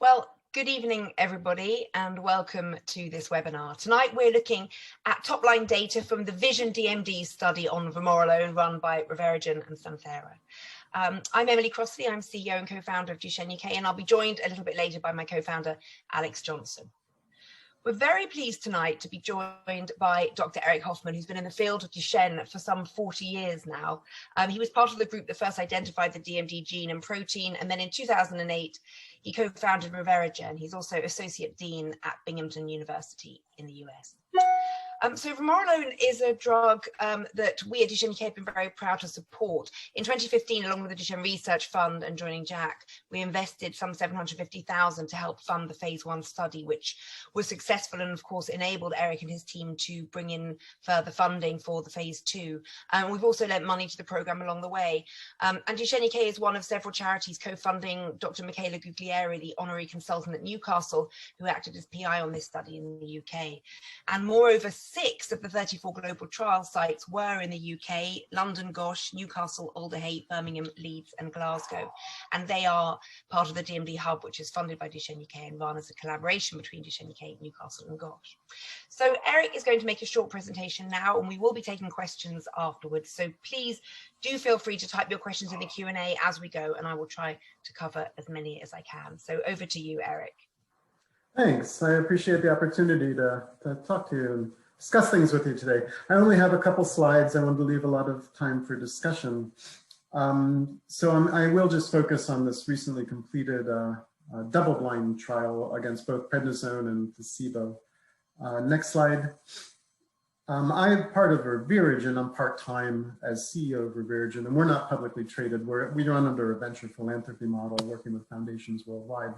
Well, good evening, everybody, and welcome to this webinar. Tonight, we're looking at top-line data from the VISION-DMD study on vamorolone run by ReveraGen and Santhera. I'm Emily Crossley. I'm CEO and co-founder of Duchenne UK, and I'll be joined a little bit later by my co-founder, Alex Johnson. We're very pleased tonight to be joined by Dr. Eric Hoffman, who's been in the field of Duchenne for some 40 years now. He was part of the group that first identified the DMD gene and protein, and then in 2008, he co-founded ReveraGen. He's also Associate Dean at Binghamton University in the US. So vamorolone is a drug that we at Duchenne UK have been very proud to support. In 2015, along with the Duchenne Research Fund and joining Jack, we invested some $750,000 to help fund the phase 1 study, which was successful and of course enabled Eric and his team to bring in further funding for the phase 2. We've also lent money to the program along the way. And Duchenne UK is one of several charities co-funding Dr. Michaela Guglieri, the honorary consultant at Newcastle, who acted as PI on this study in the UK. And moreover, 6 of the 34 global trial sites were in the UK: London, Gosh, Newcastle, Alderhay, Birmingham, Leeds and Glasgow. And they are part of the DMD Hub, which is funded by Duchenne UK and run as a collaboration between Duchenne UK, Newcastle and Gosh. So Eric is going to make a short presentation now, and we will be taking questions afterwards. So please do feel free to type your questions in the Q&A as we go, and I will try to cover as many as I can. So over to you, Eric. Thanks. I appreciate the opportunity to talk to you and discuss things with you today. I only have a couple slides. I wanted to leave a lot of time for discussion. I will just focus on this recently completed double-blind trial against both prednisone and placebo. Next slide. I'm part of ReveraGen. I'm part-time as CEO of ReveraGen, and we're not publicly traded. We run under a venture philanthropy model, working with foundations worldwide.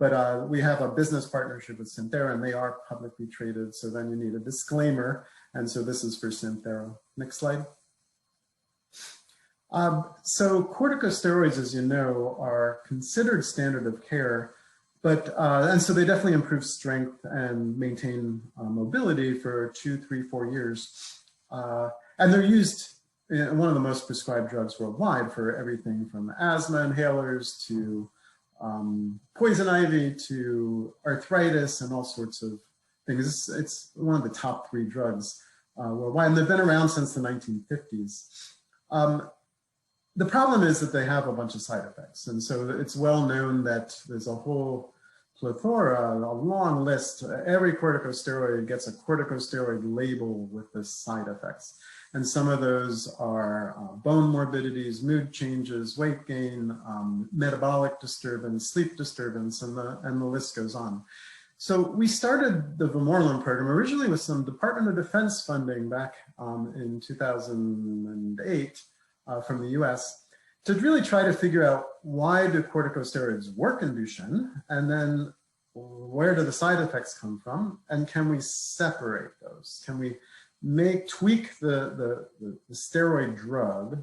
But we have a business partnership with Santhera, and they are publicly traded. So then you need a disclaimer. And so this is for Santhera. Next slide. So corticosteroids, as you know, are considered standard of care, but and so they definitely improve strength and maintain mobility for 2, 3, 4 years. And they're used in one of the most prescribed drugs worldwide for everything from asthma inhalers to poison ivy to arthritis and all sorts of things. It's one of the top 3 drugs worldwide, and they've been around since the 1950s. The problem is that they have a bunch of side effects, and so it's well known that there's a whole plethora, a long list. Every corticosteroid gets a corticosteroid label with the side effects. And some of those are bone morbidities, mood changes, weight gain, metabolic disturbance, sleep disturbance, and the list goes on. So we started the vamorolone program originally with some Department of Defense funding back in 2008 from the US to really try to figure out, why do corticosteroids work in Duchenne? And then where do the side effects come from? And can we separate those? Can we tweak the steroid drug,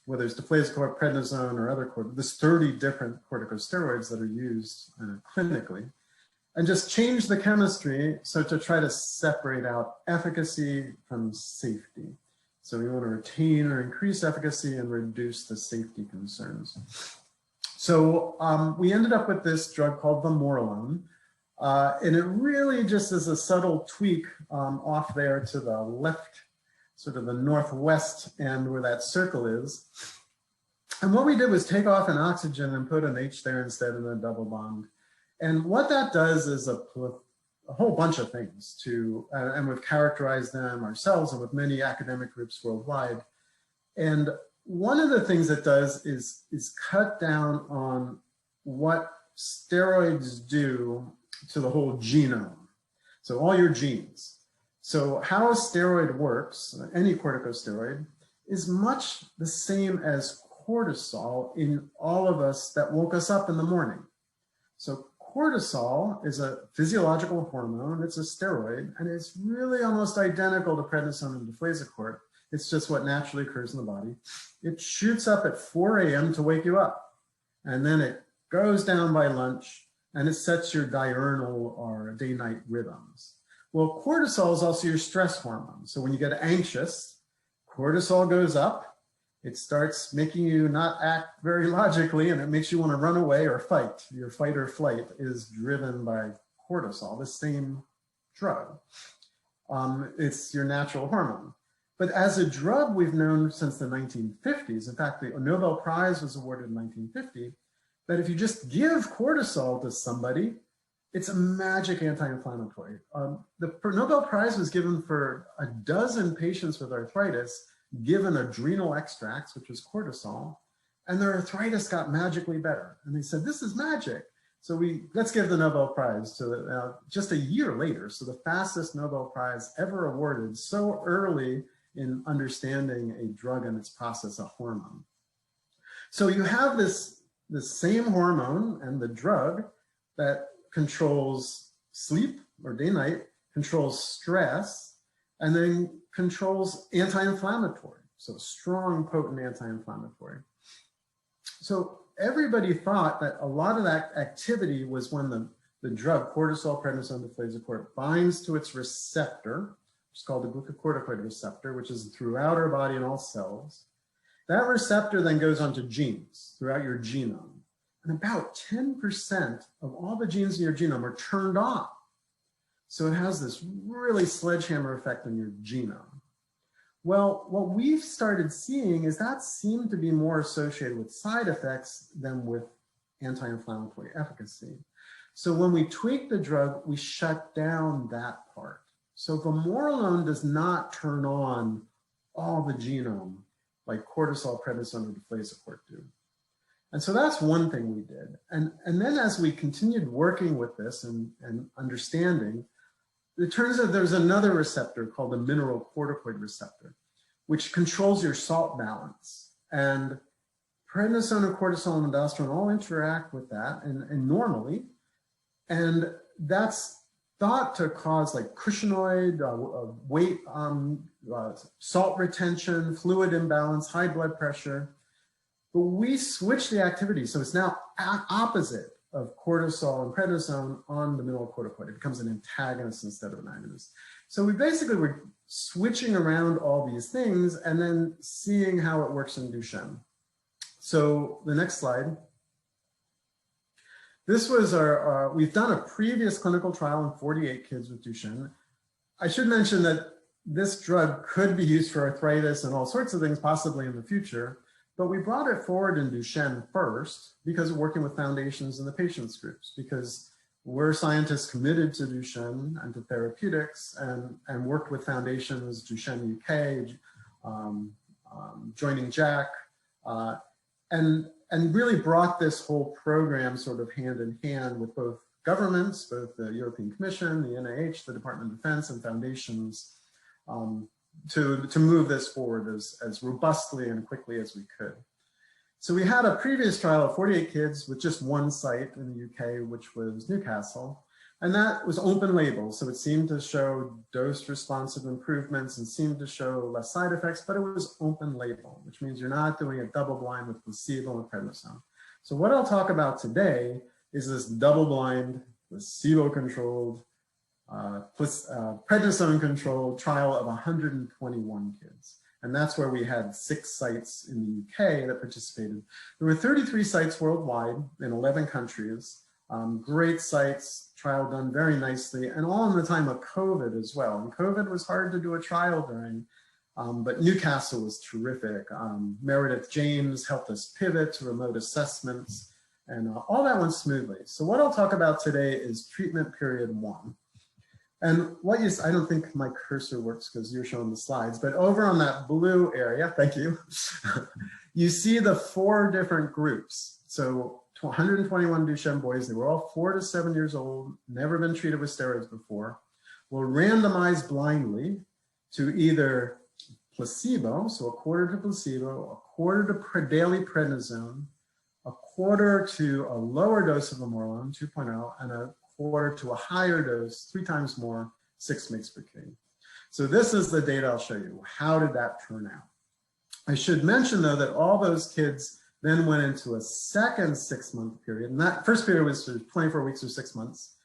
whether it's deflazacort, prednisone, or other there's 30 different corticosteroids that are used clinically, and just change the chemistry so to try to separate out efficacy from safety. So we want to retain or increase efficacy and reduce the safety concerns. So we ended up with this drug called vamorolone. And it really just is a subtle tweak off there to the left, sort of the northwest end where that circle is. And what we did was take off an oxygen and put an H there instead of a double bond. And what that does is a whole bunch of things and we've characterized them ourselves and with many academic groups worldwide. And one of the things it does is cut down on what steroids do to the whole genome, so all your genes. So how a steroid works, any corticosteroid, is much the same as cortisol in all of us that woke us up in the morning. So cortisol is a physiological hormone, it's a steroid, and it's really almost identical to prednisone and deflazacort. It's just what naturally occurs in the body. It shoots up at 4 a.m. to wake you up, and then it goes down by lunch, and it sets your diurnal or day-night rhythms. Well, cortisol is also your stress hormone. So when you get anxious, cortisol goes up, it starts making you not act very logically, and it makes you want to run away or fight. Your fight or flight is driven by cortisol, the same drug. It's your natural hormone. But as a drug, we've known since the 1950s, in fact, the Nobel Prize was awarded in 1950, that if you just give cortisol to somebody, it's a magic anti-inflammatory. The Nobel Prize was given for a dozen patients with arthritis, given adrenal extracts, which was cortisol, and their arthritis got magically better. And they said, this is magic. So let's give the Nobel Prize to just a year later. So the fastest Nobel Prize ever awarded, so early in understanding a drug and its process, a hormone. So you have this same hormone and the drug that controls sleep or day-night, controls stress, and then controls anti-inflammatory. So strong, potent anti-inflammatory. So everybody thought that a lot of that activity was when the drug cortisol, prednisone, deflazacort binds to its receptor, which is called the glucocorticoid receptor, which is throughout our body in all cells. That receptor then goes onto genes throughout your genome. And about 10% of all the genes in your genome are turned on. So it has this really sledgehammer effect on your genome. Well, what we've started seeing is that seemed to be more associated with side effects than with anti-inflammatory efficacy. So when we tweak the drug, we shut down that part. So vamorolone does not turn on all the genome like cortisol, prednisone, or deflazacort do. And so that's one thing we did. And then as we continued working with this and understanding, it turns out there's another receptor called the mineralocorticoid receptor, which controls your salt balance. And prednisone and cortisol and aldosterone all interact with that and normally. And that's thought to cause like cushingoid, weight, salt retention, fluid imbalance, high blood pressure. But we switch the activity. So it's now opposite of cortisol and prednisone on the mineralocorticoid. It becomes an antagonist instead of an agonist. So we basically were switching around all these things and then seeing how it works in Duchenne. So the next slide. This was we've done a previous clinical trial in 48 kids with Duchenne. I should mention that this drug could be used for arthritis and all sorts of things possibly in the future. But we brought it forward in Duchenne first because of working with foundations and the patients groups, because we're scientists committed to Duchenne and to therapeutics and worked with foundations, Duchenne UK, joining Jack, and really brought this whole program sort of hand in hand with both governments, both the European Commission, the NIH, the Department of Defense, and foundations, to move this forward as robustly and quickly as we could. So we had a previous trial of 48 kids with just one site in the UK, which was Newcastle, and that was open label. So it seemed to show dose responsive improvements and seemed to show less side effects, but it was open label, which means you're not doing a double blind with placebo and prednisone. So what I'll talk about today is this double blind, placebo-controlled, prednisone-controlled trial of 121 kids. And that's where we had 6 sites in the UK that participated. There were 33 sites worldwide in 11 countries. Great sites, trial done very nicely, and all in the time of COVID as well. And COVID was hard to do a trial during, but Newcastle was terrific. Meredith James helped us pivot to remote assessments, and all that went smoothly. So what I'll talk about today is treatment period 1. And what you, I don't think my cursor works because you're showing the slides, but over on that blue area, thank you, you see the 4 different groups. So 121 Duchenne boys, they were all 4 to 7 years old, never been treated with steroids before, were randomized blindly to either placebo, so a quarter to placebo, a quarter to daily prednisone, a quarter to a lower dose of vamorolone, 2.0, and a quarter to a higher dose, 3 times more, 6 mg/kg. So this is the data I'll show you. How did that turn out? I should mention though that all those kids then went into a second 6-month period, and that first period was 24 weeks or 6 months.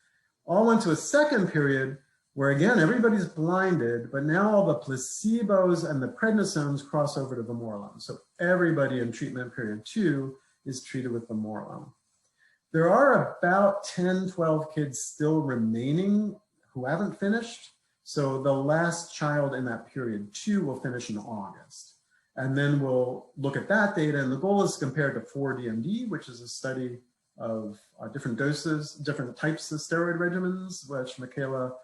All went to a second period where again, everybody's blinded, but now all the placebos and the prednisones cross over to vamorolone. So everybody in treatment period 2 is treated with vamorolone. There are about 10, 12 kids still remaining who haven't finished. So the last child in that period 2 will finish in August. And then we'll look at that data. And the goal is compared to 4DMD, which is a study of different doses, different types of steroid regimens, which Michaela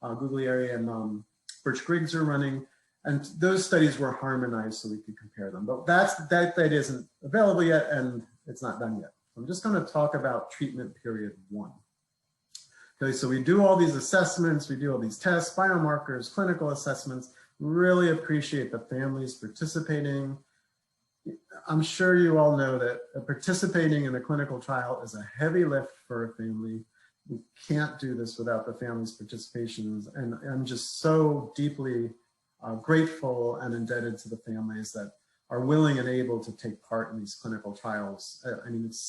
Guglieri and Birch Griggs are running. And those studies were harmonized so we could compare them. But that data isn't available yet, and it's not done yet. I'm just going to talk about treatment period 1. Okay, so we do all these assessments, we do all these tests, biomarkers, clinical assessments. Really appreciate the families participating. I'm sure you all know that participating in a clinical trial is a heavy lift for a family. We can't do this without the family's participations, and I'm just so deeply grateful and indebted to the families that are willing and able to take part in these clinical trials. I mean, it's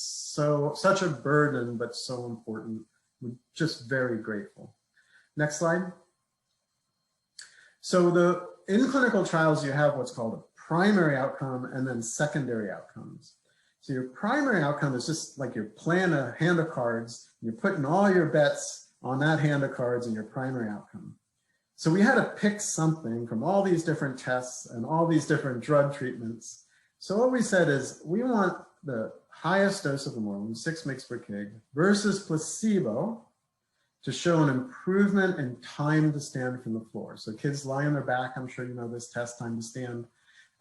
such a burden, but so important. We're just very grateful. Next slide. So in clinical trials, you have what's called a primary outcome and then secondary outcomes. So your primary outcome is just like you're playing a hand of cards, and you're putting all your bets on that hand of cards in your primary outcome. So we had to pick something from all these different tests and all these different drug treatments. So what we said is we want the highest dose of vamorolone, 6 mg/kg, versus placebo to show an improvement in time to stand from the floor. So kids lie on their back, I'm sure you know this test, time to stand.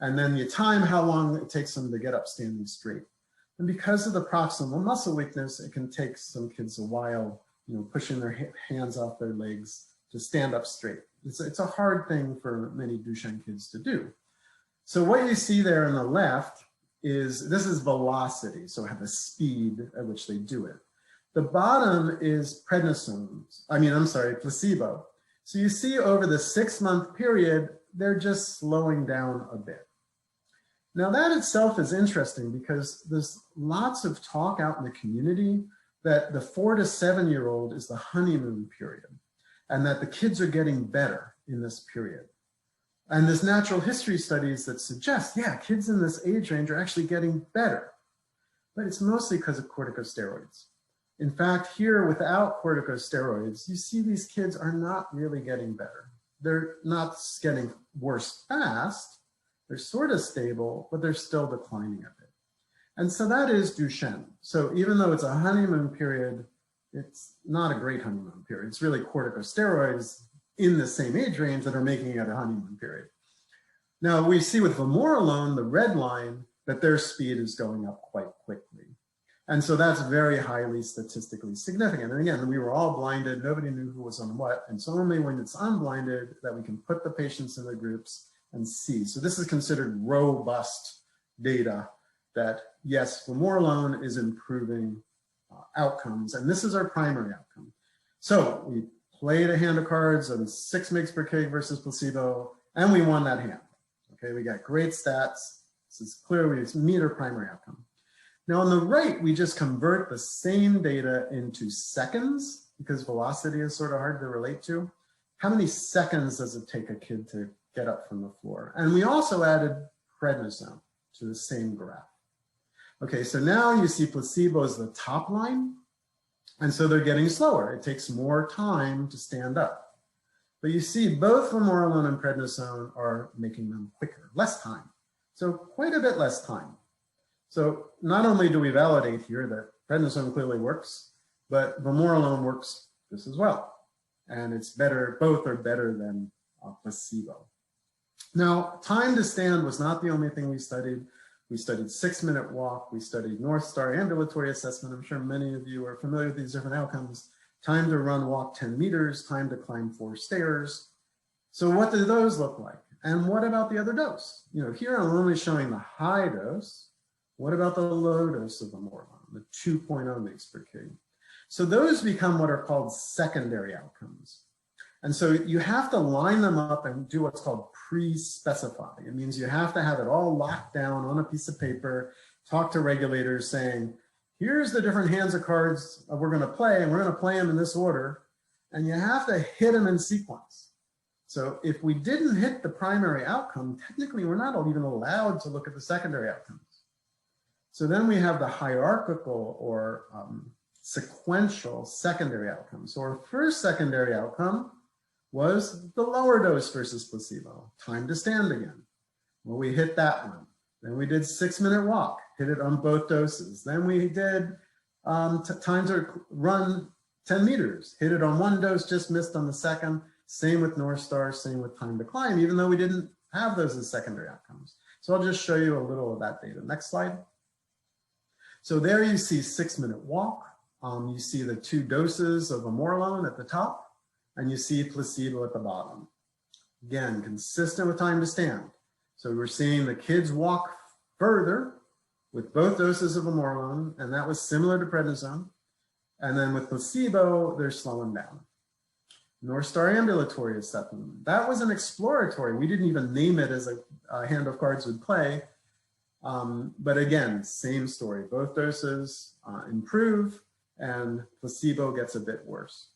And then you time how long it takes them to get up standing straight. And because of the proximal muscle weakness, it can take some kids a while, pushing their hands off their legs to stand up straight. It's a hard thing for many Duchenne kids to do. So what you see there on the left this is velocity, so have the speed at which they do it. The bottom is placebo. So you see over the 6-month period, they're just slowing down a bit. Now that itself is interesting because there's lots of talk out in the community that the 4 to 7-year-old is the honeymoon period and that the kids are getting better in this period. And there's natural history studies that suggest, yeah, kids in this age range are actually getting better, but it's mostly because of corticosteroids. In fact, here without corticosteroids, you see these kids are not really getting better. They're not getting worse fast. They're sort of stable, but they're still declining a bit. And so that is Duchenne. So even though it's a honeymoon period, it's not a great honeymoon period. It's really corticosteroids in the same age range that are making it a honeymoon period. Now we see with vamorolone, the red line, that their speed is going up quite quickly. And so that's very highly statistically significant. And again, we were all blinded, nobody knew who was on what. And so only when it's unblinded that we can put the patients in the groups and see. So this is considered robust data that yes, vamorolone is improving outcomes. And this is our primary outcome. So we played a hand of cards on 6 mg/kg versus placebo, and we won that hand. Okay, we got great stats. This is clear we meet our primary outcome. Now on the right, we just convert the same data into seconds because velocity is sort of hard to relate to. How many seconds does it take a kid to get up from the floor? And we also added prednisone to the same graph. Okay, so now you see placebo is the top line, and so they're getting slower. It takes more time to stand up. But you see both vamorolone and prednisone are making them quicker, less time. So quite a bit less time. So not only do we validate here that prednisone clearly works, but vamorolone works just as well. And it's better, both are better than placebo. Now, time to stand was not the only thing we studied. We studied 6-minute walk. We studied North Star ambulatory assessment. I'm sure many of you are familiar with these different outcomes. Time to run, walk 10 meters, time to climb 4 stairs. So what do those look like? And what about the other dose? Here I'm only showing the high dose. What about the low dose of vamorolone, the 2.0 mg/kg? So those become what are called secondary outcomes. And so you have to line them up and do what's called pre-specify. It means you have to have it all locked down on a piece of paper, talk to regulators saying, here's the different hands of cards we're going to play, and we're going to play them in this order. and you have to hit them in sequence. So if we didn't hit the primary outcome, technically we're not even allowed to look at the secondary outcomes. So then we have the hierarchical or sequential secondary outcomes. So our first secondary outcome was the lower dose versus placebo, time to stand again. Well, we hit that one. Then we did 6-minute walk, hit it on both doses. Then we did time to run 10 meters, hit it on one dose, just missed on the second. Same with North Star, same with time to climb, even though we didn't have those as secondary outcomes. So I'll just show you a little of that data. Next slide. So there you see 6-minute walk. You see the 2 doses of vamorolone at the top, and you see placebo at the bottom. Again, consistent with time to stand. So we're seeing the kids walk further with both doses of vamorolone, and that was similar to prednisone. And then with placebo, they're slowing down. North Star Ambulatory Assessment. That was an exploratory. We didn't even name it as a hand of cards would play. But again, same story. Both doses improve and placebo gets a bit worse.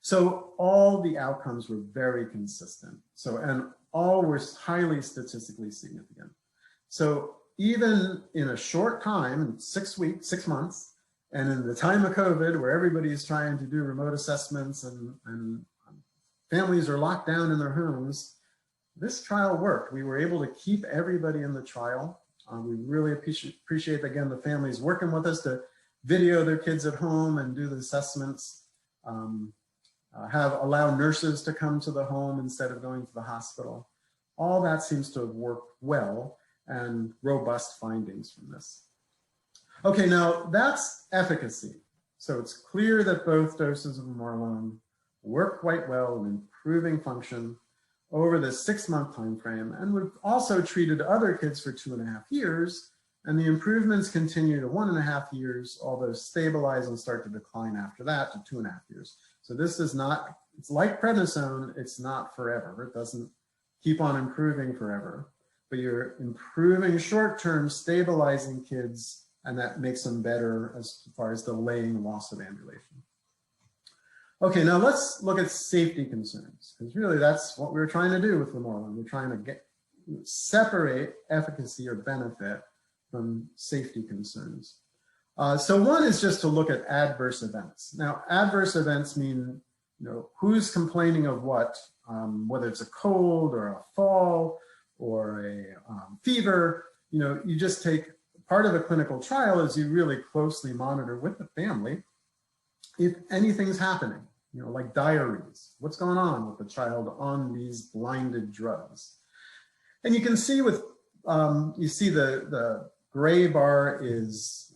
So all the outcomes were very consistent. And all were highly statistically significant. So even in a short time, 6 weeks, 6 months, and in the time of COVID, where everybody's trying to do remote assessments and families are locked down in their homes, this trial worked. We were able to keep everybody in the trial. We really appreciate, again, the families working with us to video their kids at home and do the assessments, allow nurses to come to the home instead of going to the hospital. All that seems to have worked well, and robust findings from this. Okay, now that's efficacy. So it's clear that both doses of vamorolone work quite well in improving function over the 6-month time frame, and we've also treated other kids for 2.5 years, and the improvements continue to 1.5 years, although stabilize and start to decline after that to 2.5 years. So this is not, it's like prednisone, it's not forever. It doesn't keep on improving forever, but you're improving short-term, stabilizing kids, and that makes them better as far as delaying loss of ambulation. Okay, now let's look at safety concerns, because really that's what we're trying to do with vamorolone. We're trying to separate efficacy or benefit from safety concerns. So one is just to look at adverse events. Now, adverse events mean, who's complaining of what, whether it's a cold or a fall or a fever. You just take part of a clinical trial is you really closely monitor with the family if anything's happening, like diaries. What's going on with the child on these blinded drugs? And you can see with, you see the gray bar is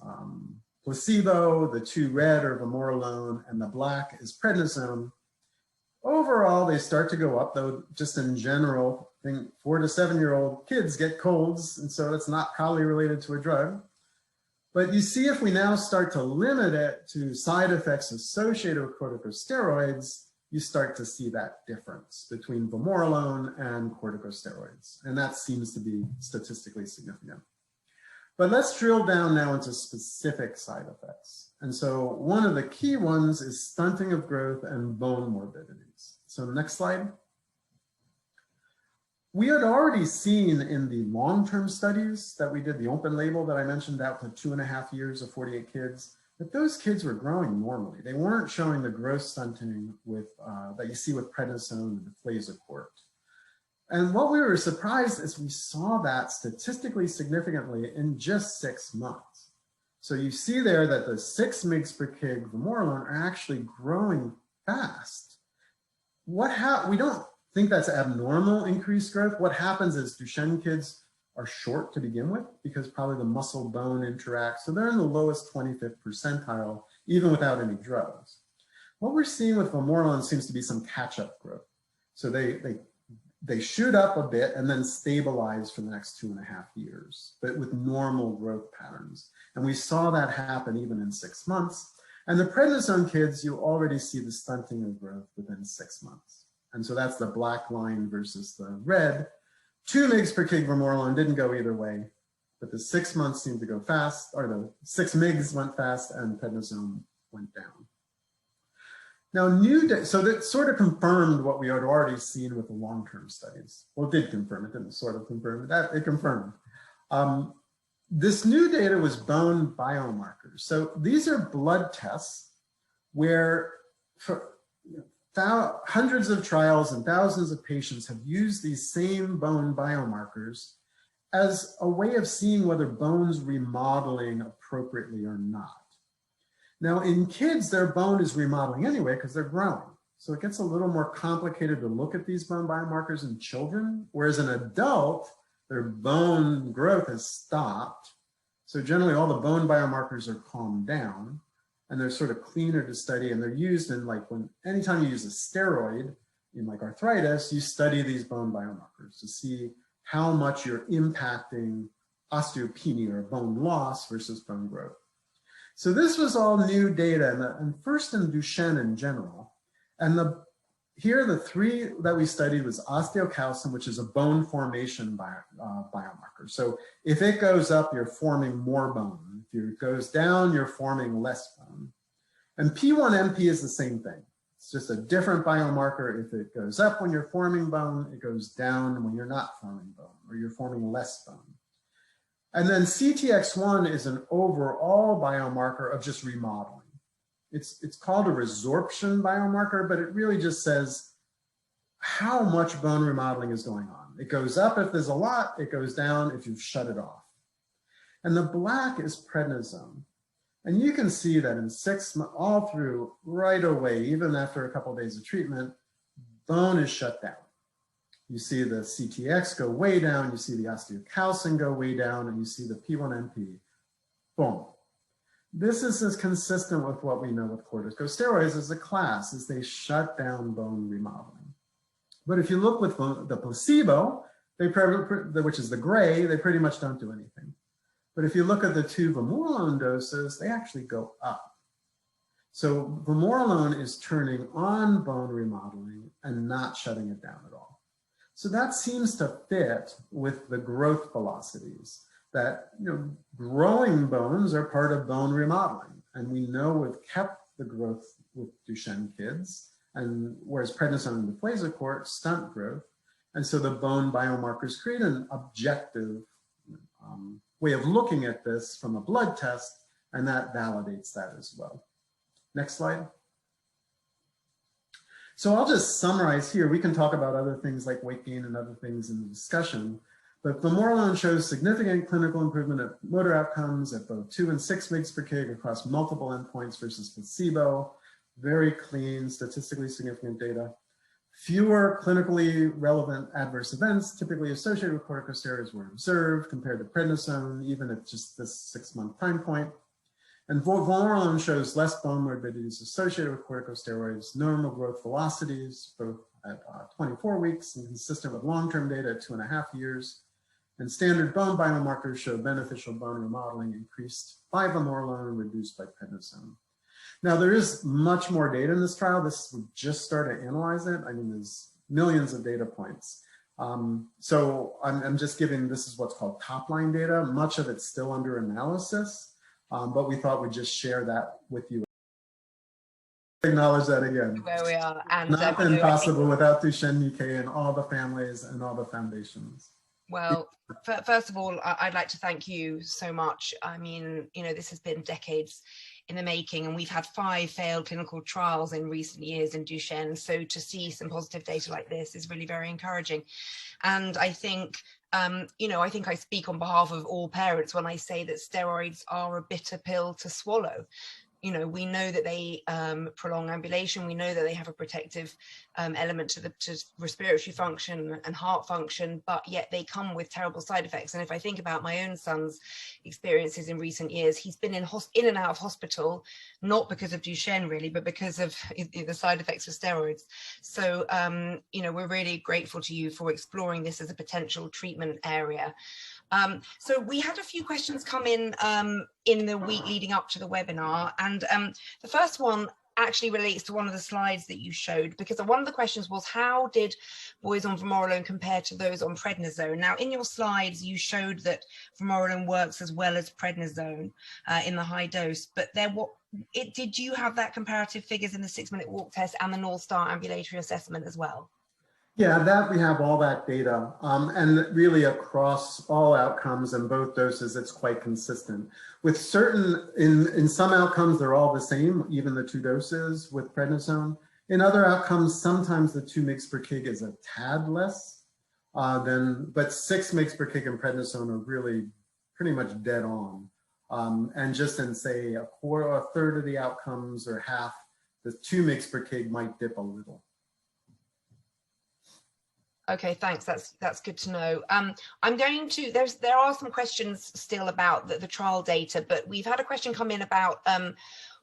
placebo, the 2 red are vamorolone, and the black is prednisone. Overall, they start to go up, though just in general, I think 4 to 7-year-old kids get colds, and so it's not probably related to a drug. But you see, if we now start to limit it to side effects associated with corticosteroids, you start to see that difference between vamorolone and corticosteroids, and that seems to be statistically significant. But let's drill down now into specific side effects. And so one of the key ones is stunting of growth and bone morbidities. So next slide. We had already seen in the long-term studies that we did, the open label that I mentioned out to 2.5 years of 48 kids, that those kids were growing normally. They weren't showing the growth stunting with, that you see with prednisone and deflazacort. And what we were surprised is we saw that statistically significantly in just 6 months. So you see there that the 6 mg/kg vamorolone are actually growing fast. We don't think that's abnormal increased growth. What happens is Duchenne kids are short to begin with because probably the muscle bone interacts. So they're in the lowest 25th percentile, even without any drugs. What we're seeing with vamorolone seems to be some catch-up growth. So they shoot up a bit and then stabilize for the next 2.5 years, but with normal growth patterns. And we saw that happen even in 6 months. And the prednisone kids, you already see the stunting of growth within 6 months. And so that's the black line versus the red. 2 mg/kg vamorolone didn't go either way, but the 6 months seemed to go fast, or the 6 mgs went fast and prednisone went down. Now, so that sort of confirmed what we had already seen with the long-term studies. Well, it did confirm, it didn't sort of confirm it, it confirmed. This new data was bone biomarkers. So these are blood tests where hundreds of trials and thousands of patients have used these same bone biomarkers as a way of seeing whether bone's remodeling appropriately or not. Now in kids, their bone is remodeling anyway because they're growing. So it gets a little more complicated to look at these bone biomarkers in children, whereas in adult, their bone growth has stopped. So generally all the bone biomarkers are calmed down and they're sort of cleaner to study, and they're used in anytime you use a steroid in like arthritis, you study these bone biomarkers to see how much you're impacting osteopenia or bone loss versus bone growth. So this was all new data, and first in Duchenne in general. And here the three that we studied was osteocalcin, which is a bone formation biomarker. So if it goes up, you're forming more bone. If it goes down, you're forming less bone. And P1NP is the same thing. It's just a different biomarker. If it goes up when you're forming bone, it goes down when you're not forming bone, or you're forming less bone. And then CTX1 is an overall biomarker of just remodeling. It's called a resorption biomarker, but it really just says how much bone remodeling is going on. It goes up if there's a lot, it goes down if you've shut it off. And the black is prednisone. And you can see that in 6 months, all through right away, even after a couple of days of treatment, bone is shut down. You see the CTX go way down, you see the osteocalcin go way down, and you see the P1NP, boom. This is as consistent with what we know with corticosteroids as a class, is they shut down bone remodeling. But if you look with the placebo, which is the gray, they pretty much don't do anything. But if you look at the 2 vamorolone doses, they actually go up. So vamorolone is turning on bone remodeling and not shutting it down at all. So that seems to fit with the growth velocities, that growing bones are part of bone remodeling. And we know we've kept the growth with Duchenne kids, and whereas prednisone and deflazacort stunt growth. And so the bone biomarkers create an objective way of looking at this from a blood test, and that validates that as well. Next slide. So I'll just summarize here. We can talk about other things like weight gain and other things in the discussion, but vamorolone shows significant clinical improvement of motor outcomes at both 2 and 6 mg/kg across multiple endpoints versus placebo. Very clean, statistically significant data. Fewer clinically relevant adverse events typically associated with corticosteroids were observed compared to prednisone, even at just this 6-month time point. And vamorolone shows less bone morbidities associated with corticosteroids, normal growth velocities, both at 24 weeks and consistent with long-term data at 2.5 years. And standard bone biomarkers show beneficial bone remodeling increased by vamorolone and reduced by prednisone. Now, there is much more data in this trial. We just started to analyze it. I mean, there's millions of data points. So I'm just giving, this is what's called top-line data. Much of it's still under analysis, but we thought we'd just share that with you. Acknowledge that again. Where we are. And not been possible without Duchenne UK and all the families and all the foundations. Well, first of all, I'd like to thank you so much. I mean, this has been decades in the making, and we've had 5 failed clinical trials in recent years in Duchenne. So to see some positive data like this is really very encouraging. And I think, I think I speak on behalf of all parents when I say that steroids are a bitter pill to swallow. We know that they prolong ambulation. We know that they have a protective element to respiratory function and heart function, but yet they come with terrible side effects. And if I think about my own son's experiences in recent years, he's been in and out of hospital, not because of Duchenne really, but because of the side effects of steroids. So, we're really grateful to you for exploring this as a potential treatment area. So we had a few questions come in the week leading up to the webinar, and the first one actually relates to one of the slides that you showed, because one of the questions was, how did boys on vamorolone compare to those on prednisone? Now, in your slides, you showed that vamorolone works as well as prednisone in the high dose, but did you have that comparative figures in the 6-minute walk test and the North Star ambulatory assessment as well? Yeah, that we have all that data, and really across all outcomes and both doses, it's quite consistent. With certain, in some outcomes, they're all the same, even the 2 doses with prednisone. In other outcomes, sometimes the 2 mg per kg is a tad less but 6 mg per kg and prednisone are really pretty much dead on. And just in say a third of the outcomes or half, the 2 mg per kg might dip a little. Okay, thanks. That's good to know. I'm going to, there are some questions still about the trial data, but we've had a question come in about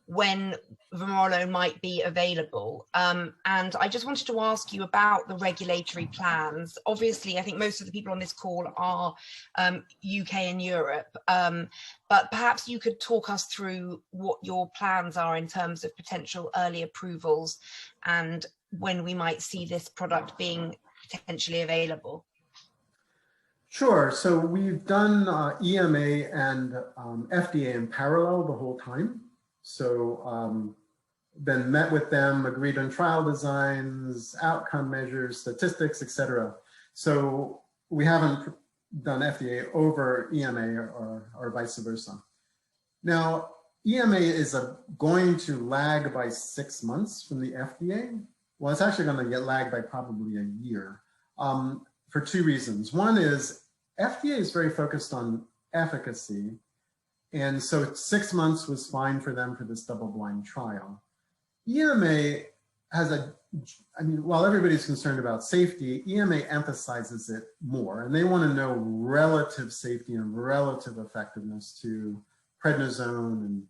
when vamorolone might be available. And I just wanted to ask you about the regulatory plans. Obviously, I think most of the people on this call are UK and Europe, but perhaps you could talk us through what your plans are in terms of potential early approvals and when we might see this product being potentially available. Sure. So we've done EMA and FDA in parallel the whole time. So then met with them, agreed on trial designs, outcome measures, statistics, etc. So we haven't done FDA over EMA or vice versa. Now, EMA is going to lag by 6 months from the FDA. Well, it's actually going to get lagged by probably a year for 2 reasons. One is FDA is very focused on efficacy. And so 6 months was fine for them for this double-blind trial. EMA has while everybody's concerned about safety, EMA emphasizes it more. And they want to know relative safety and relative effectiveness to prednisone and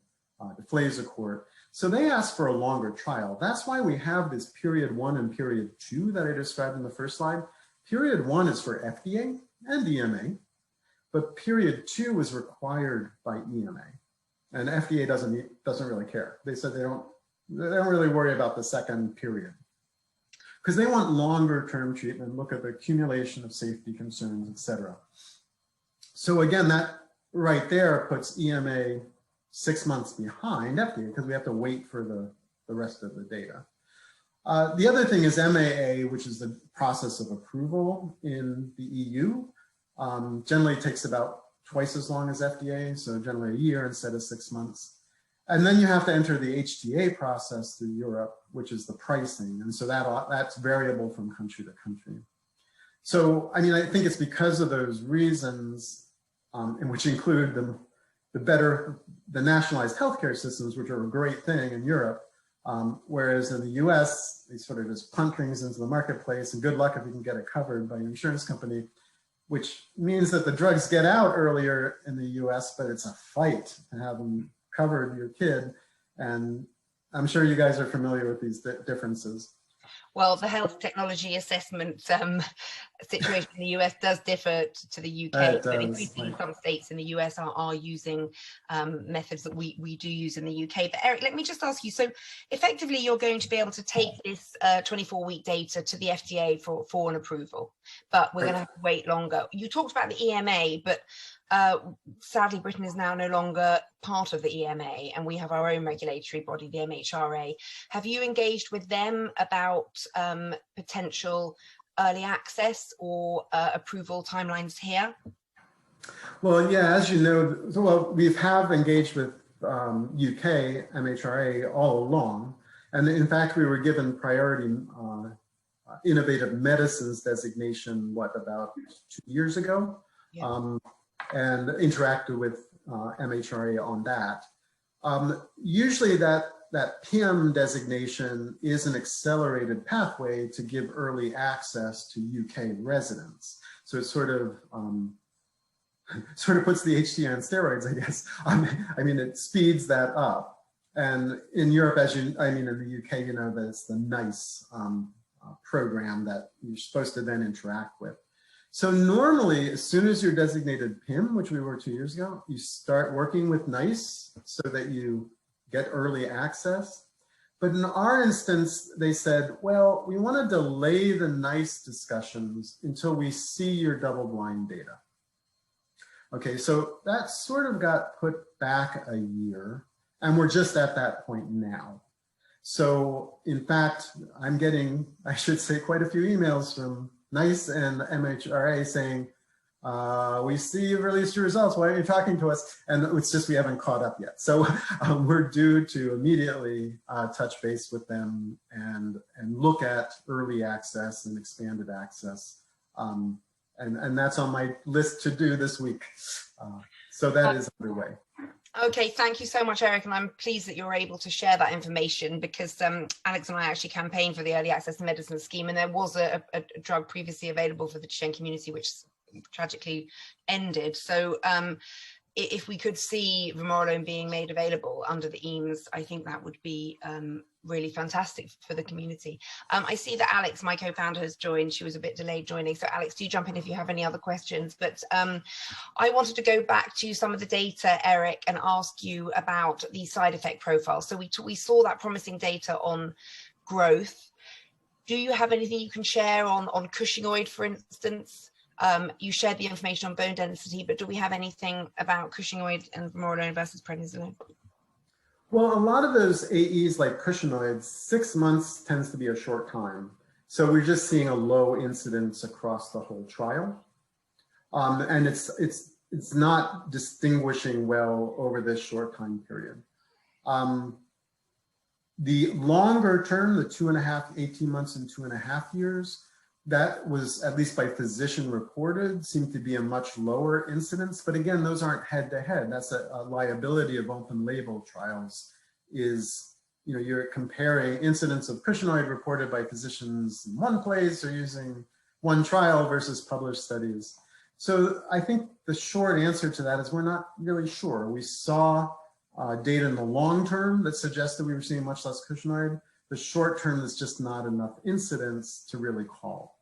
deflazacort. So they asked for a longer trial. That's why we have this period 1 and period 2 that I described in the first slide. Period 1 is for FDA and EMA, but period 2 is required by EMA, and FDA doesn't really care. They said they don't really worry about the second period because they want longer term treatment, look at the accumulation of safety concerns, etc. So again, that right there puts EMA 6 months behind FDA because we have to wait for the rest of the data. The other thing is MAA, which is the process of approval in the EU. Generally takes about twice as long as FDA, so generally a year instead of 6 months. And then you have to enter the HTA process through Europe, which is the pricing. And so that's variable from country to country. So, I mean, I think it's because of those reasons, in which include the nationalized healthcare systems, which are a great thing in Europe, whereas in the US, they sort of just punt things into the marketplace and good luck if you can get it covered by your insurance company, which means that the drugs get out earlier in the US, but it's a fight to have them covered your kid. And I'm sure you guys are familiar with these differences. Well, the health technology assessment situation in the US does differ to the UK, but increasingly some states in the US are using methods that we do use in the UK. But Eric, let me just ask you, so effectively you're going to be able to take this 24-week data to the FDA for an approval, but we're going to have to wait longer. You talked about the EMA, but sadly, Britain is now no longer part of the EMA, and we have our own regulatory body, the MHRA. Have you engaged with them about potential early access or approval timelines here? Well, yeah, as you know, we have engaged with UK MHRA all along, and in fact, we were given priority innovative medicines designation, about 2 years ago? Yeah. And interacted with MHRA on that. Usually that PM designation is an accelerated pathway to give early access to UK residents. So it sort of puts the HTA on steroids, I guess. I mean, it speeds that up. And in Europe, in the UK, you know that it's the NICE program that you're supposed to then interact with. So normally, as soon as you're designated PIM, which we were 2 years ago, you start working with NICE so that you get early access. But in our instance, they said, well, we want to delay the NICE discussions until we see your double-blind data. Okay, so that sort of got put back a year. And we're just at that point now. So in fact, I'm getting, I should say, quite a few emails from NICE and MHRA saying, we see you've released your results, why aren't you talking to us? And it's just we haven't caught up yet. So we're due to immediately touch base with them and look at early access and expanded access. And that's on my list to do this week. So that is underway. Okay, thank you so much, Eric, and I'm pleased that you're able to share that information, because Alex and I actually campaigned for the Early Access Medicine Scheme, and there was a drug previously available for the Duchenne community, which tragically ended. So if we could see vamorolone being made available under the EAMS, I think that would be really fantastic for the community. I see that Alex, my co-founder, has joined. She was a bit delayed joining. So Alex, do jump in if you have any other questions. But I wanted to go back to some of the data, Eric, and ask you about the side effect profile. So we saw that promising data on growth. Do you have anything you can share on Cushingoid, for instance? You shared the information on bone density, but do we have anything about Cushingoid and vamorolone versus prednisolone? Well, a lot of those AEs like Cushingoids, 6 months tends to be a short time. So we're just seeing a low incidence across the whole trial. And it's not distinguishing well over this short time period. The longer term, the 2.5, 18 months and 2.5 years, that was, at least by physician reported, seemed to be a much lower incidence. But again, those aren't head to head. That's a liability of open label trials is, you're comparing incidence of Cushingoid reported by physicians in one place or using one trial versus published studies. So I think the short answer to that is we're not really sure. We saw data in the long term that suggested we were seeing much less Cushingoid. The short term is just not enough incidence to really call.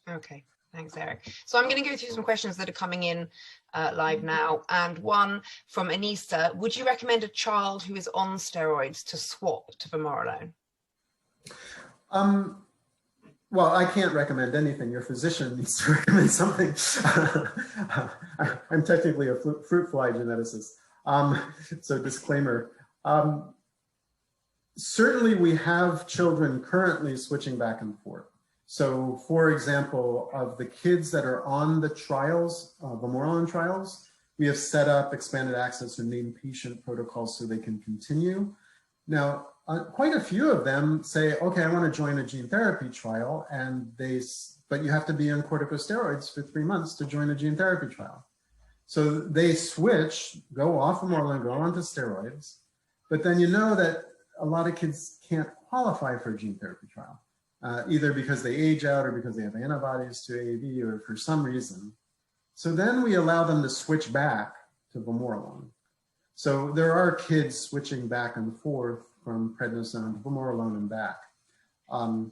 Okay, thanks, Eric. So I'm going to go through some questions that are coming in live now. And one from Anissa: would you recommend a child who is on steroids to swap to vamorolone? Well, I can't recommend anything. Your physician needs to recommend something. I'm technically a fruit fly geneticist. So disclaimer. Certainly we have children currently switching back and forth. So for example, of the kids that are on the trials, vamorolone trials, we have set up expanded access or named patient protocols so they can continue. Now, quite a few of them say, okay, I want to join a gene therapy trial, but you have to be on corticosteroids for 3 months to join a gene therapy trial. So they switch, go off vamorolone, go onto steroids, but then you know that a lot of kids can't qualify for a gene therapy trial, either because they age out or because they have antibodies to AAV or for some reason. So then we allow them to switch back to vamorolone. So there are kids switching back and forth from prednisone to vamorolone and back. And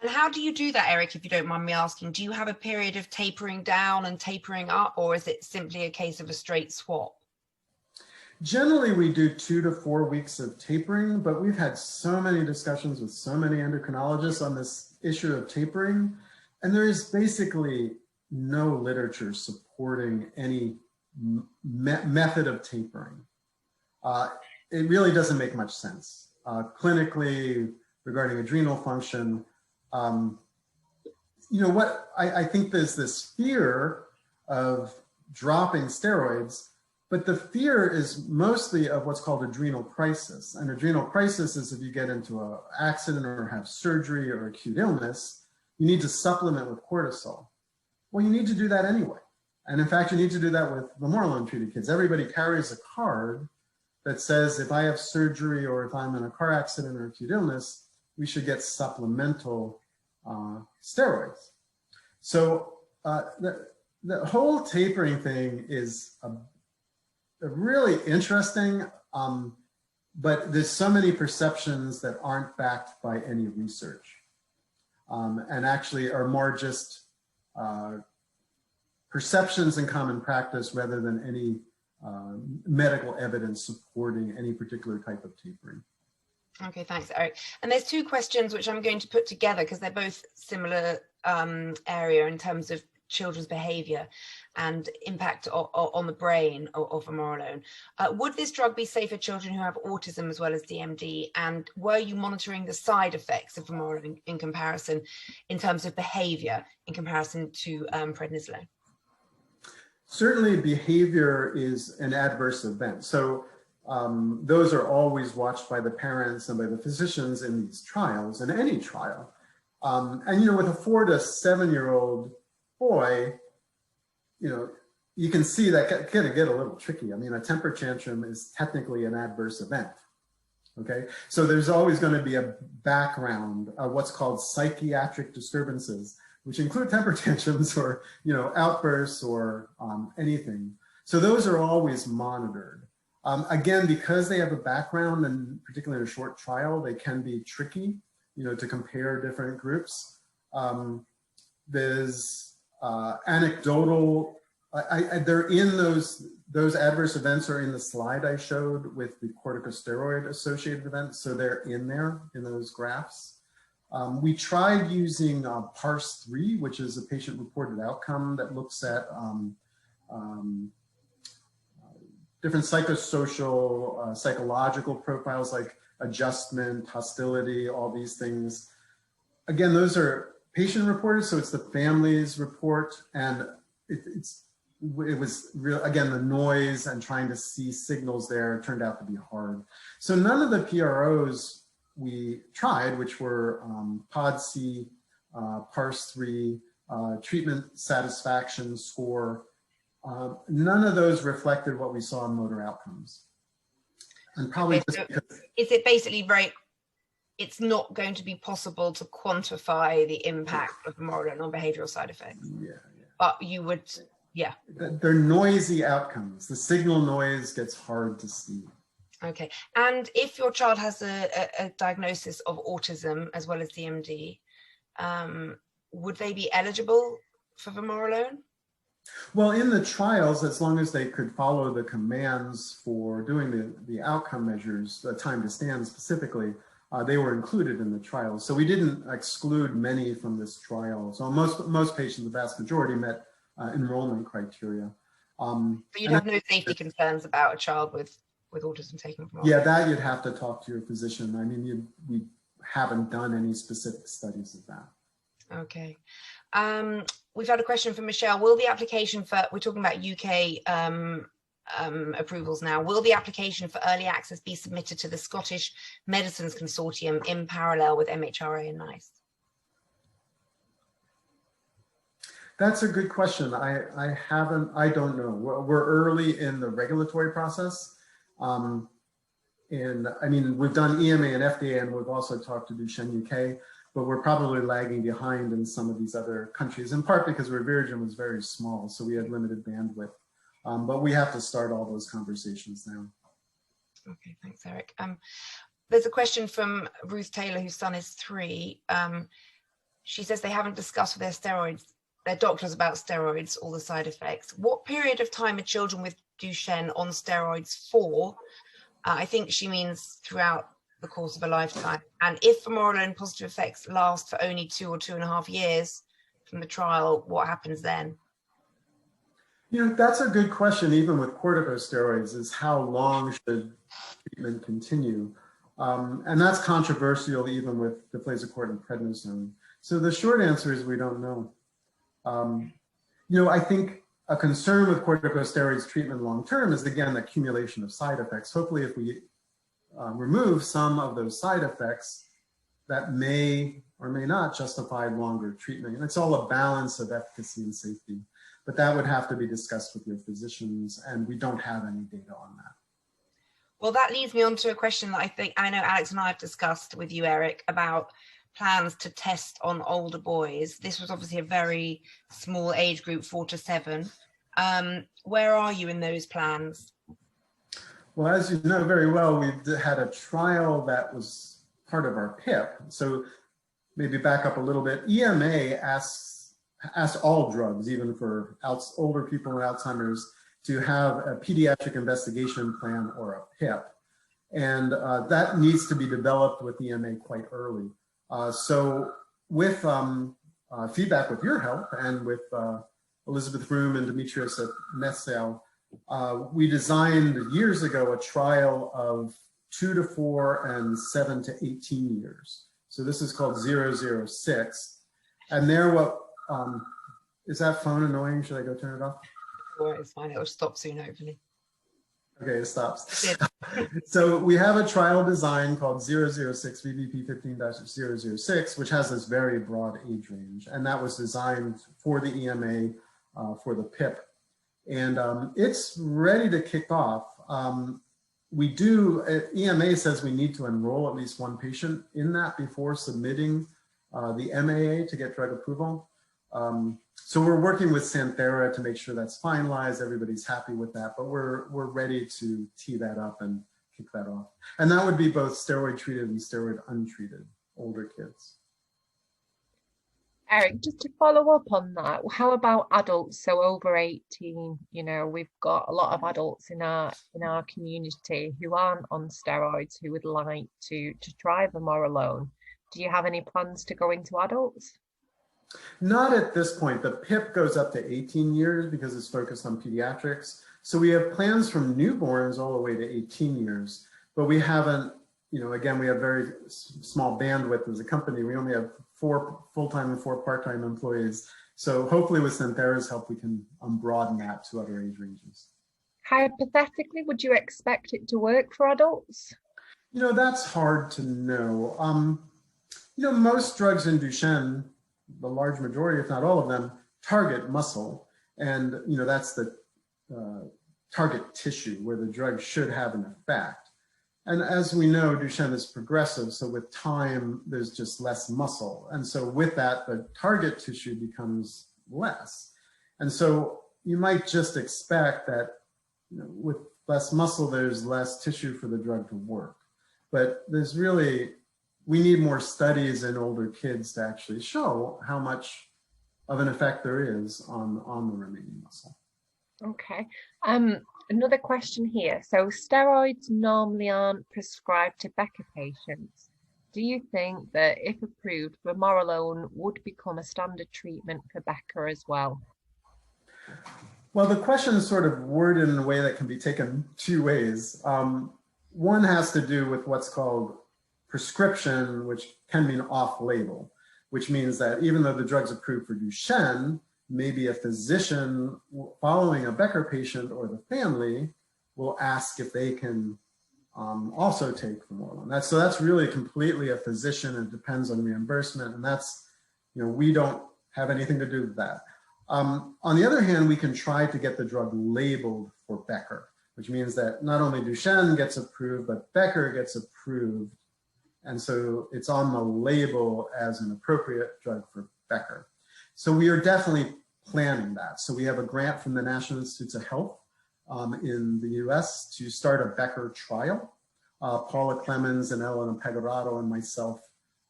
how do you do that, Eric, if you don't mind me asking? Do you have a period of tapering down and tapering up, or is it simply a case of a straight swap? Generally, we do 2 to 4 weeks of tapering, but we've had so many discussions with so many endocrinologists on this issue of tapering, and there is basically no literature supporting any method of tapering. It really doesn't make much sense. Clinically, regarding adrenal function, I think there's this fear of dropping steroids, but the fear is mostly of what's called adrenal crisis. And adrenal crisis is if you get into an accident or have surgery or acute illness, you need to supplement with cortisol. Well, you need to do that anyway. And in fact, you need to do that with vamorolone treated kids. Everybody carries a card that says if I have surgery or if I'm in a car accident or acute illness, we should get supplemental steroids. So the whole tapering thing is a really interesting, but there's so many perceptions that aren't backed by any research, and actually are more just perceptions in common practice rather than any medical evidence supporting any particular type of tapering. Okay, thanks, Eric. And there's 2 questions which I'm going to put together because they're both similar area in terms of children's behavior and impact on the brain of vamorolone. Would this drug be safe for children who have autism as well as DMD? And were you monitoring the side effects of vamorolone in comparison, in terms of behavior, in comparison to prednisolone? Certainly behavior is an adverse event. So those are always watched by the parents and by the physicians in these trials, in any trial. And, you know, with a 4 to 7-year-old boy, you know, you can see that can get a little tricky. I mean, a temper tantrum is technically an adverse event. Okay, so there's always going to be a background of what's called psychiatric disturbances, which include temper tantrums or, you know, outbursts or anything. So those are always monitored. Again, because they have a background, and particularly in a short trial, they can be tricky, you know, to compare different groups. There's anecdotal, they're in those adverse events are in the slide I showed with the corticosteroid associated events. So they're in there in those graphs. We tried using PARS-3, which is a patient-reported outcome that looks at different psychosocial, psychological profiles like adjustment, hostility, all these things. Again, those are patient-reported, so it's the family's report, and it was real. Again, the noise and trying to see signals there turned out to be hard. So none of the PROs we tried, which were POD-C, PARS-3, treatment satisfaction score, none of those reflected what we saw in motor outcomes. And probably okay, so is it basically it's not going to be possible to quantify the impact of vamorolone on behavioral side effects? Yeah. But you would, yeah. They're noisy outcomes. The signal noise gets hard to see. Okay, and if your child has a diagnosis of autism as well as DMD, would they be eligible for vamorolone? Well, in the trials, as long as they could follow the commands for doing the outcome measures, the time to stand specifically, they were included in the trials. So we didn't exclude many from this trial. So most patients, the vast majority, met enrollment criteria. But you'd have no safety concerns about a child with autism taking vamorolone? Yeah, that you'd have to talk to your physician. I mean, we haven't done any specific studies of that. Okay. We've had a question from Michelle. Will the application for, we're talking about UK approvals now, will the application for early access be submitted to the Scottish Medicines Consortium in parallel with MHRA and NICE? That's a good question. I don't know. We're early in the regulatory process. And I mean, we've done EMA and FDA, and we've also talked to Duchenne UK, but we're probably lagging behind in some of these other countries, in part because ReveraGen was very small, so we had limited bandwidth. But we have to start all those conversations now. Okay, thanks, Eric. There's a question from Ruth Taylor, whose son is 3. She says they haven't discussed with their doctors about steroids, all the side effects. What period of time are children with Duchenne on steroids for? I think she means throughout the course of a lifetime. And if vamorolone positive effects last for only 2 or 2.5 years from the trial, what happens then? You know, that's a good question, even with corticosteroids, is how long should treatment continue? And that's controversial even with deflazacort and prednisone. So the short answer is we don't know. You know, I think a concern with corticosteroids treatment long-term is, again, the accumulation of side effects. Hopefully, if we remove some of those side effects, that may or may not justify longer treatment. And it's all a balance of efficacy and safety. But that would have to be discussed with your physicians, and we don't have any data on that. Well, that leads me on to a question that I know Alex and I have discussed with you, Eric, about plans to test on older boys. This was obviously a very small age group, 4 to 7. Where are you in those plans? Well, as you know very well, we had a trial that was part of our PIP. So maybe back up a little bit. EMA asks all drugs, even for older people with Alzheimer's, to have a pediatric investigation plan or a PIP. And that needs to be developed with EMA quite early. So with feedback with your help and with Elizabeth Broom and Demetrios at Messel, we designed years ago a trial of 2 to 4 and 7 to 18 years. So this is called 006. And there, what, is that phone annoying? Should I go turn it off? Oh, it's fine, it'll stop soon, hopefully. Okay, it stops. So we have a trial design called 006, VBP 15-006, which has this very broad age range. And that was designed for the EMA, for the PIP. And it's ready to kick off. EMA says we need to enroll at least 1 patient in that before submitting the MAA to get drug approval. So we're working with Santhera to make sure that's finalized. Everybody's happy with that, but we're ready to tee that up and kick that off. And that would be both steroid treated and steroid untreated older kids. Eric, just to follow up on that, how about adults? So over 18, you know, we've got a lot of adults in our community who aren't on steroids, who would like to try vamorolone. Do you have any plans to go into adults? Not at this point. The PIP goes up to 18 years because it's focused on pediatrics. So we have plans from newborns all the way to 18 years, but we haven't, you know, again, we have very small bandwidth as a company. We only have 4 full-time and 4 part-time employees. So hopefully with Santhera's help, we can broaden that to other age ranges. Hypothetically, would you expect it to work for adults? You know, that's hard to know. You know, most drugs in Duchenne, the large majority, if not all of them, target muscle. And, you know, that's the target tissue where the drug should have an effect. And as we know, Duchenne is progressive. So with time, there's just less muscle. And so with that, the target tissue becomes less. And so you might just expect that, you know, with less muscle, there's less tissue for the drug to work. But there's really, we need more studies in older kids to actually show how much of an effect there is on the remaining muscle. Okay. Another question here. So steroids normally aren't prescribed to Becker patients. Do you think that if approved, vamorolone would become a standard treatment for Becker as well? Well, the question is sort of worded in a way that can be taken 2 ways. One has to do with what's called prescription, which can mean off-label, which means that even though the drug's approved for Duchenne, maybe a physician following a Becker patient or the family will ask if they can also take vamorolone. So that's really completely a physician, and depends on reimbursement, and that's, you know, we don't have anything to do with that. On the other hand, we can try to get the drug labeled for Becker, which means that not only Duchenne gets approved, but Becker gets approved. And so it's on the label as an appropriate drug for Becker. So we are definitely planning that. So we have a grant from the National Institutes of Health in the US to start a Becker trial. Paula Clemens and Elena Pegorado and myself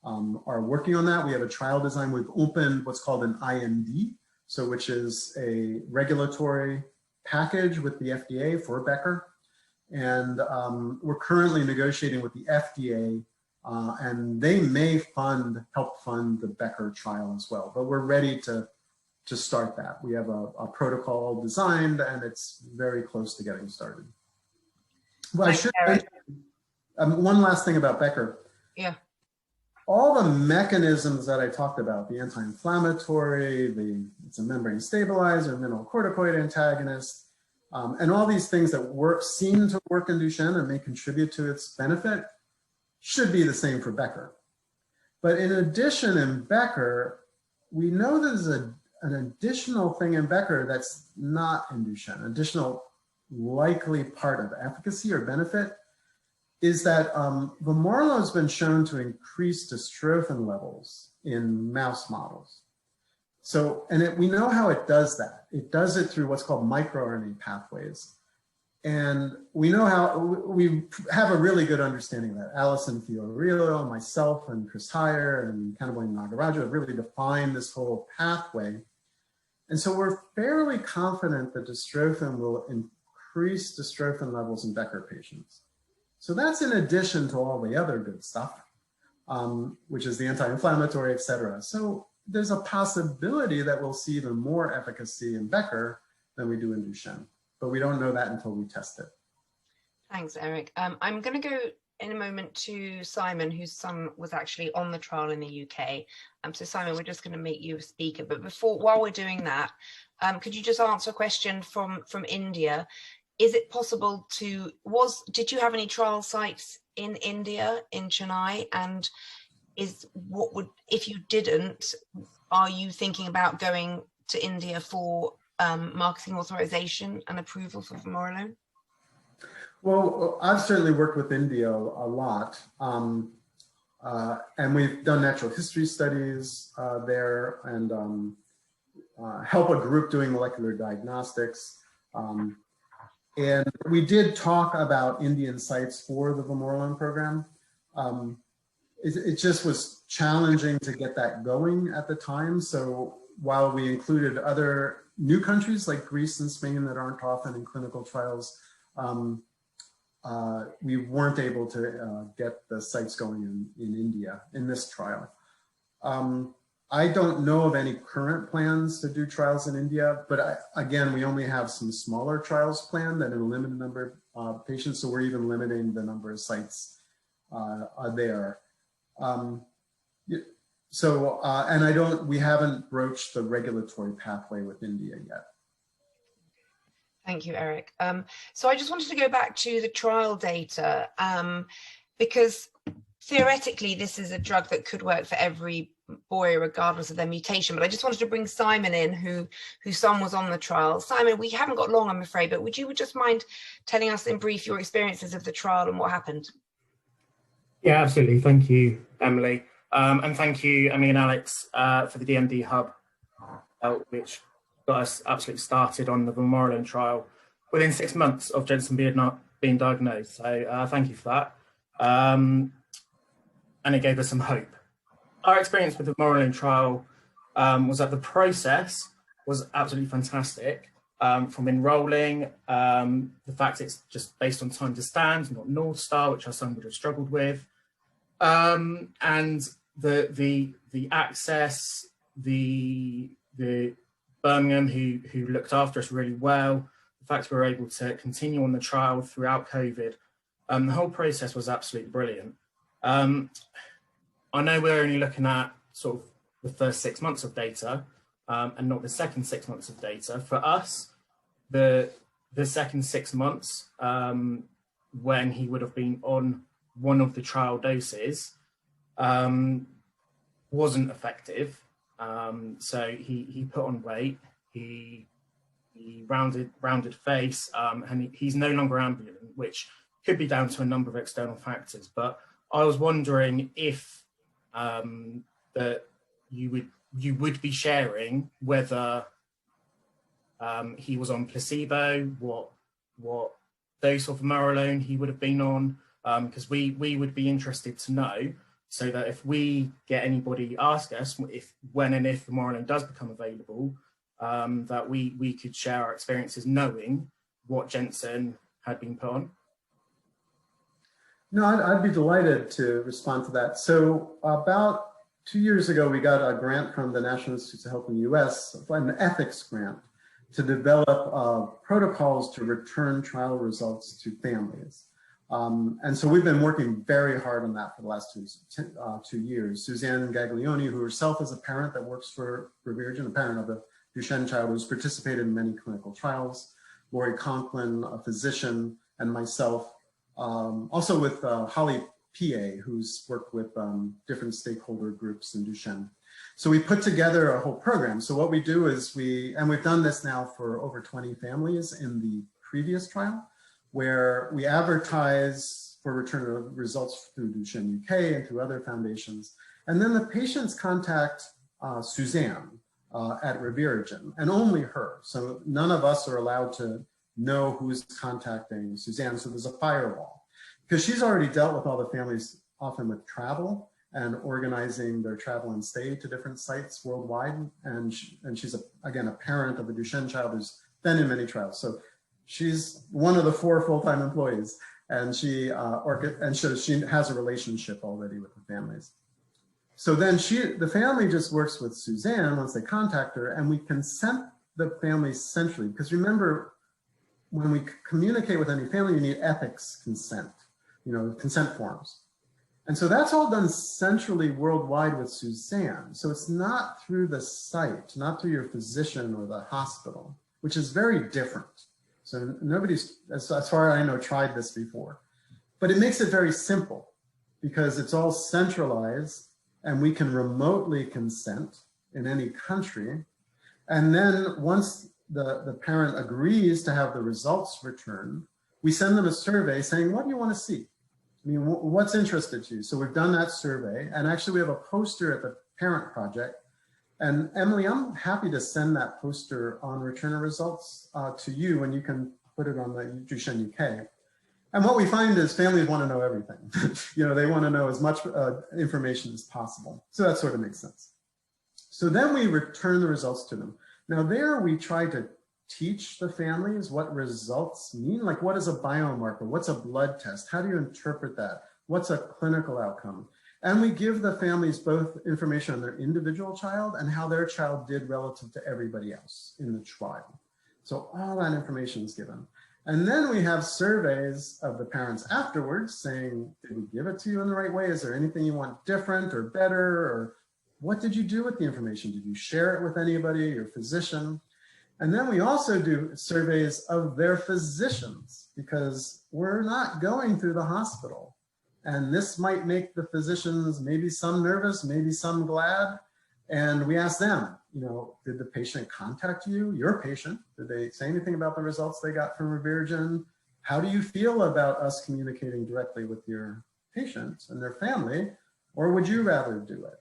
are working on that. We have a trial design. We've opened what's called an IND, so which is a regulatory package with the FDA for Becker. And we're currently negotiating with the FDA, and they may help fund the Becker trial as well. But we're ready to start that. We have a protocol designed, and it's very close to getting started. Well, I should mention one last thing about Becker. Yeah. All the mechanisms that I talked about, the anti-inflammatory, it's a membrane stabilizer, mineralocorticoid antagonist, and all these things that seem to work in Duchenne and may contribute to its benefit, should be the same for Becker. But in addition, in Becker, we know there's an additional thing in Becker that's not in Duchenne. Additional likely part of efficacy or benefit is that vamorolone has been shown to increase dystrophin levels in mouse models. So, and we know how it does that. It does it through what's called microRNA pathways. And we know how, we have a really good understanding of that. Alison Fiorillo, myself, and Chris Heyer, and Kanaboi Nagaraju have really defined this whole pathway. And so we're fairly confident that dystrophin will increase dystrophin levels in Becker patients. So that's in addition to all the other good stuff, which is the anti-inflammatory, et cetera. So there's a possibility that we'll see even more efficacy in Becker than we do in Duchenne, but we don't know that until we test it. Thanks, Eric. I'm going to go in a moment to Simon, whose son was actually on the trial in the UK. So Simon, we're just going to make you a speaker, but while we're doing that, could you just answer a question from India? Is it possible to, did you have any trial sites in India, in Chennai? And if you didn't, are you thinking about going to India for marketing authorization and approval for vamorolone? Well, I've certainly worked with India a lot, and we've done natural history studies there, and help a group doing molecular diagnostics. And we did talk about Indian sites for the vamorolone program. It just was challenging to get that going at the time. So while we included other new countries like Greece and Spain that aren't often in clinical trials, we weren't able to get the sites going in India in this trial. I don't know of any current plans to do trials in India, but again, we only have some smaller trials planned and in a limited number of patients, so we're even limiting the number of sites there. We haven't broached the regulatory pathway with India yet. Thank you, Eric. So I just wanted to go back to the trial data, because theoretically this is a drug that could work for every boy regardless of their mutation, but I just wanted to bring Simon in, whose son was on the trial. Simon, we haven't got long, I'm afraid, but would you just mind telling us in brief your experiences of the trial and what happened? Yeah, absolutely. Thank you, Emily. And thank you, Emily and Alex, for the DMD Hub, which got us absolutely started on the vamorolone trial within 6 months of Jensen being diagnosed. So thank you for that. And it gave us some hope. Our experience with the vamorolone trial was that the process was absolutely fantastic. From enrolling, the fact it's just based on time to stand, not North Star, which our son would have struggled with, and the access, the Birmingham who looked after us really well, the fact we were able to continue on the trial throughout COVID, the whole process was absolutely brilliant. I know we're only looking at sort of the first 6 months of data and not the second 6 months of data. For us, the second 6 months, when he would have been on one of the trial doses, wasn't effective. So he put on weight, he rounded face, and he's no longer ambulant, which could be down to a number of external factors. But I was wondering if that you would be sharing whether he was on placebo, what dose of vamorolone he would have been on, because we would be interested to know, so that if we get anybody ask us when and if vamorolone does become available, that we could share our experiences knowing what Jensen had been put on. No, I'd be delighted to respond to that. So about 2 years ago, we got a grant from the National Institutes of Health in the US, an ethics grant, to develop protocols to return trial results to families. And so we've been working very hard on that for the last 2 years. Suzanne Gaglione, who herself is a parent that works for ReveraGen, a parent of a Duchenne child who's participated in many clinical trials, Lori Conklin, a physician, and myself, also with Holly PA, who's worked with different stakeholder groups in Duchenne. So we put together a whole program. So what we do is and we've done this now for over 20 families in the previous trial, where we advertise for return of results through Duchenne UK and through other foundations. And then the patients contact Suzanne at ReveraGen, and only her. So none of us are allowed to know who's contacting Suzanne. So there's a firewall, because she's already dealt with all the families, often with travel and organizing their travel and stay to different sites worldwide. And she's, again, a parent of a Duchenne child who's been in many trials. So she's one of the 4 full-time employees, and she has a relationship already with the families. So then the family just works with Suzanne once they contact her, and we consent the family centrally. Because remember, when we communicate with any family, you need ethics consent, consent forms. And so that's all done centrally worldwide with Suzanne. So it's not through the site, not through your physician or the hospital, which is very different. So nobody's, as far as I know, tried this before. But it makes it very simple because it's all centralized and we can remotely consent in any country. And then once the parent agrees to have the results returned, we send them a survey saying, what do you want to see? I mean, what's interested you? So we've done that survey, and actually we have a poster at the parent project. And Emily, I'm happy to send that poster on return of results to you, and you can put it on the Duchenne UK. And what we find is families want to know everything. They want to know as much information as possible. So that sort of makes sense. So then we return the results to them. Now there we try to teach the families what results mean. Like, what is a biomarker? What's a blood test? How do you interpret that? What's a clinical outcome? And we give the families both information on their individual child and how their child did relative to everybody else in the trial. So all that information is given. And then we have surveys of the parents afterwards saying, did we give it to you in the right way? Is there anything you want different or better? Or what did you do with the information? Did you share it with anybody, your physician? And then we also do surveys of their physicians, because we're not going through the hospital. And this might make the physicians, maybe some nervous, maybe some glad. And we ask them, did the patient contact you, your patient? Did they say anything about the results they got from ReveraGen? How do you feel about us communicating directly with your patient and their family? Or would you rather do it?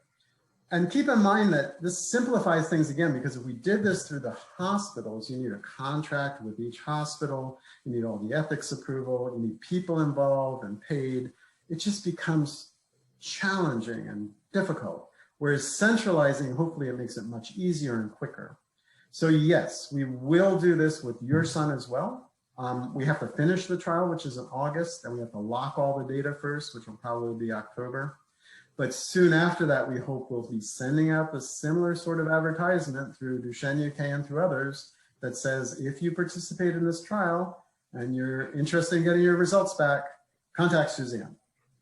And keep in mind that this simplifies things again, because if we did this through the hospitals, you need a contract with each hospital, you need all the ethics approval, you need people involved and paid. It just becomes challenging and difficult. Whereas centralizing, hopefully it makes it much easier and quicker. So yes, we will do this with your son as well. We have to finish the trial, which is in August, and we have to lock all the data first, which will probably be October. But soon after that, we hope we'll be sending out a similar sort of advertisement through Duchenne UK and through others that says, if you participate in this trial and you're interested in getting your results back, contact Suzanne.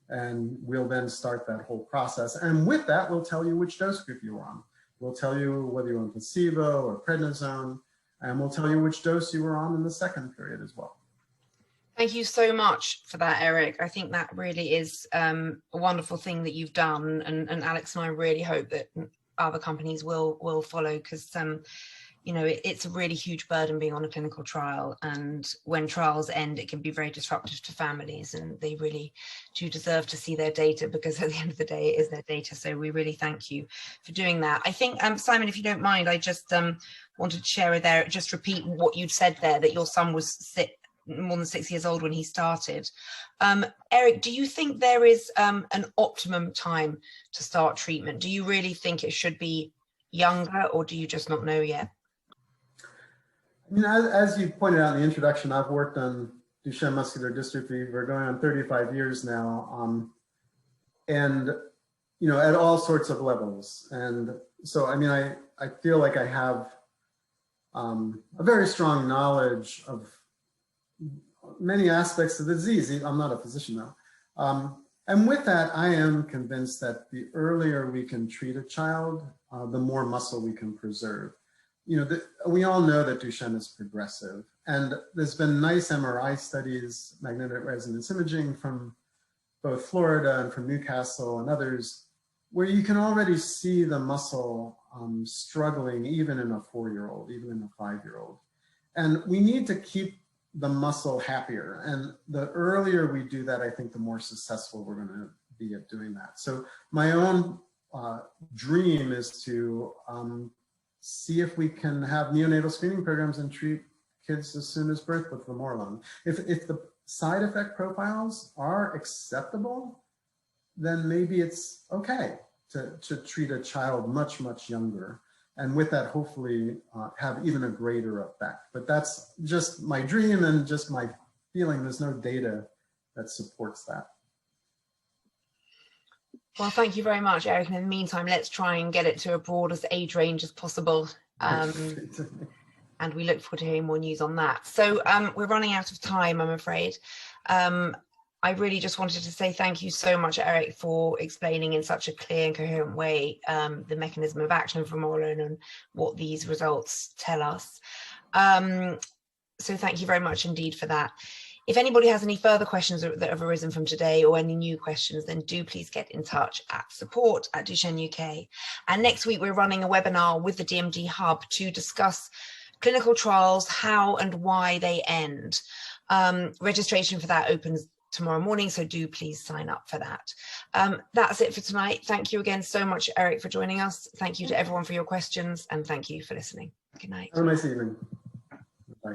And we'll then start that whole process. And with that, we'll tell you which dose group you're on. We'll tell you whether you're on placebo or prednisone, and we'll tell you which dose you were on in the second period as well. Thank you so much for that, Eric. I think that really is a wonderful thing that you've done. And Alex and I really hope that other companies will follow, because it's a really huge burden being on a clinical trial. And when trials end, it can be very disruptive to families, and they really do deserve to see their data, because at the end of the day, it is their data. So we really thank you for doing that. I think, Simon, if you don't mind, I just wanted to share with Eric, just repeat what you'd said there, that your son was more than 6 years old when he started. Eric, do you think there is an optimum time to start treatment? Do you really think it should be younger, or do you just not know yet? I mean, as you pointed out in the introduction, I've worked on Duchenne muscular dystrophy. We're going on 35 years now, and at all sorts of levels. And so, I mean, I feel like I have a very strong knowledge of many aspects of the disease. I'm not a physician though. And with that, I am convinced that the earlier we can treat a child, the more muscle we can preserve. We all know that Duchenne is progressive, and there's been nice MRI studies, magnetic resonance imaging from both Florida and from Newcastle and others, where you can already see the muscle struggling even in a 4-year-old, even in a 5-year-old. And we need to keep the muscle happier. And the earlier we do that, I think the more successful we're going to be at doing that. So my own dream is to see if we can have neonatal screening programs and treat kids as soon as birth with vamorolone. If the side effect profiles are acceptable, then maybe it's okay to treat a child much, much younger. And with that, hopefully have even a greater effect. But that's just my dream and just my feeling. There's no data that supports that. Well, thank you very much, Eric. And in the meantime, let's try and get it to a broadest age range as possible. And we look forward to hearing more news on that. So we're running out of time, I'm afraid. I really just wanted to say thank you so much, Eric, for explaining in such a clear and coherent way the mechanism of action of vamorolone and what these results tell us. So thank you very much indeed for that. If anybody has any further questions that have arisen from today or any new questions, then do please get in touch at support@Duchenne UK. And next week, we're running a webinar with the DMD Hub to discuss clinical trials, how and why they end. Registration for that opens tomorrow morning, so do please sign up for that. That's it for tonight. Thank you again so much, Eric, for joining us. Thank you to everyone for your questions, and thank you for listening. Good night. Have a nice evening. Bye.